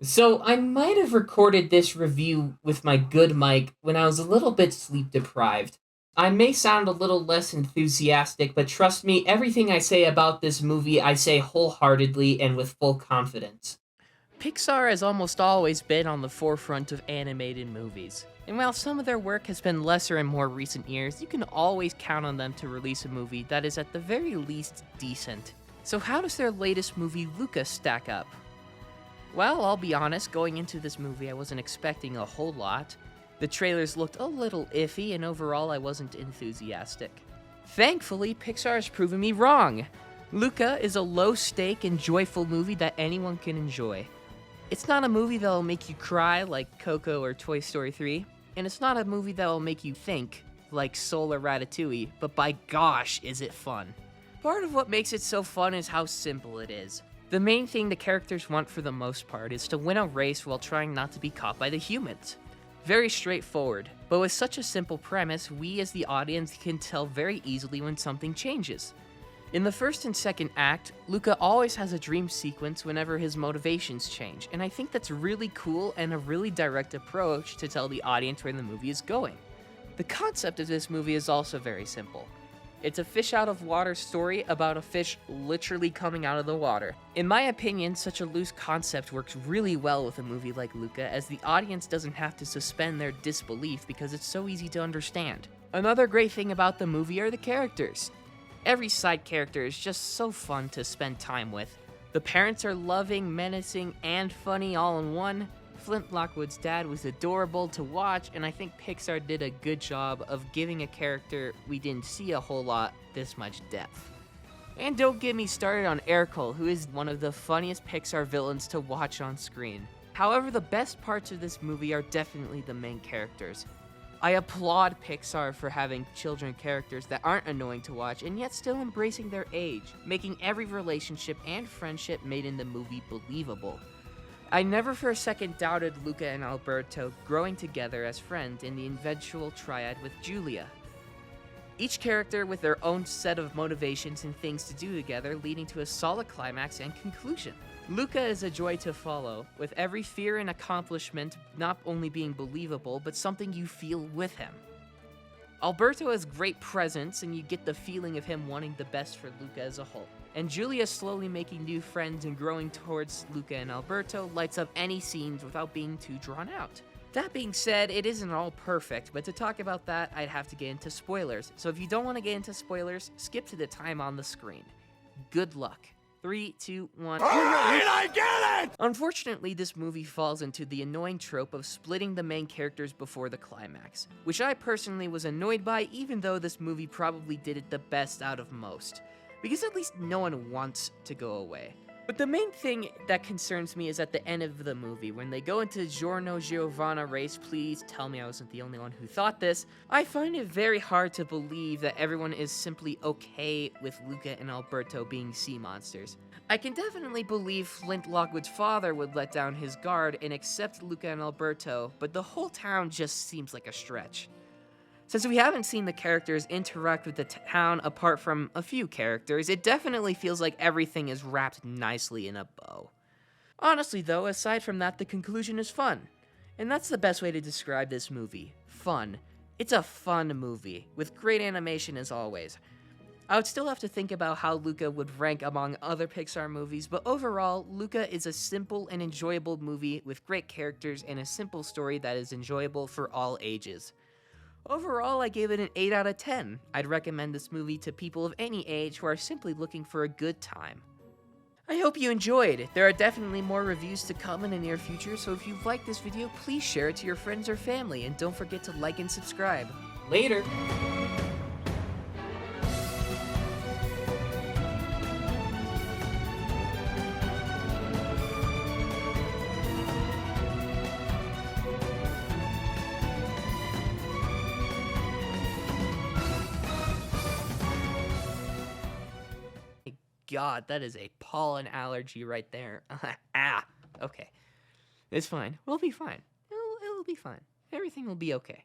So I might have recorded this review with my good mic when I was a little bit sleep deprived. I may sound a little less enthusiastic, but trust me, everything I say about this movie I say wholeheartedly and with full confidence. Pixar has almost always been on the forefront of animated movies. And while some of their work has been lesser in more recent years, you can always count on them to release a movie that is at the very least decent. So how does their latest movie Luca stack up? Well, I'll be honest, going into this movie I wasn't expecting a whole lot. The trailers looked a little iffy and overall I wasn't enthusiastic. Thankfully, Pixar has proven me wrong. Luca is a low-stake and joyful movie that anyone can enjoy. It's not a movie that'll make you cry like Coco or Toy Story 3, and it's not a movie that'll make you think like Soul or Ratatouille, but by gosh, is it fun. Part of what makes it so fun is how simple it is. The main thing the characters want for the most part is to win a race while trying not to be caught by the humans. Very straightforward, but with such a simple premise, we as the audience can tell very easily when something changes. In the first and second act, Luca always has a dream sequence whenever his motivations change, and I think that's really cool and a really direct approach to tell the audience where the movie is going. The concept of this movie is also very simple. It's a fish out of water story about a fish literally coming out of the water. In my opinion, such a loose concept works really well with a movie like Luca, as the audience doesn't have to suspend their disbelief because it's so easy to understand. Another great thing about the movie are the characters. Every side character is just so fun to spend time with. The parents are loving, menacing, and funny all in one. Flint Lockwood's dad was adorable to watch, and I think Pixar did a good job of giving a character we didn't see a whole lot this much depth. And don't get me started on Urkel, who is one of the funniest Pixar villains to watch on screen. However, the best parts of this movie are definitely the main characters. I applaud Pixar for having children characters that aren't annoying to watch and yet still embracing their age, making every relationship and friendship made in the movie believable. I never for a second doubted Luca and Alberto growing together as friends in the eventual triad with Julia. Each character with their own set of motivations and things to do together, leading to a solid climax and conclusion. Luca is a joy to follow, with every fear and accomplishment not only being believable, but something you feel with him. Alberto has great presence, and you get the feeling of him wanting the best for Luca as a whole. And Julia slowly making new friends and growing towards Luca and Alberto lights up any scenes without being too drawn out. That being said, it isn't all perfect, but to talk about that, I'd have to get into spoilers. So if you don't want to get into spoilers, skip to the time on the screen. Good luck. 3, 2, 1. Alright, I get it! Unfortunately, this movie falls into the annoying trope of splitting the main characters before the climax, which I personally was annoyed by, even though this movie probably did it the best out of most, because at least no one wants to go away. But the main thing that concerns me is at the end of the movie, when they go into Giorno Giovanna race. Please tell me I wasn't the only one who thought this. I find it very hard to believe that everyone is simply okay with Luca and Alberto being sea monsters. I can definitely believe Flint Lockwood's father would let down his guard and accept Luca and Alberto, but the whole town just seems like a stretch. Since we haven't seen the characters interact with the town apart from a few characters, it definitely feels like everything is wrapped nicely in a bow. Honestly though, aside from that, the conclusion is fun. And that's the best way to describe this movie. Fun. It's a fun movie, with great animation as always. I would still have to think about how Luca would rank among other Pixar movies, but overall, Luca is a simple and enjoyable movie with great characters and a simple story that is enjoyable for all ages. Overall, I gave it an 8 out of 10. I'd recommend this movie to people of any age who are simply looking for a good time. I hope you enjoyed. There are definitely more reviews to come in the near future, so if you liked this video, please share it to your friends or family, and don't forget to like and subscribe. Later. God, that is a pollen allergy right there. Ah, okay. It's fine. We'll be fine. It'll be fine. Everything will be okay.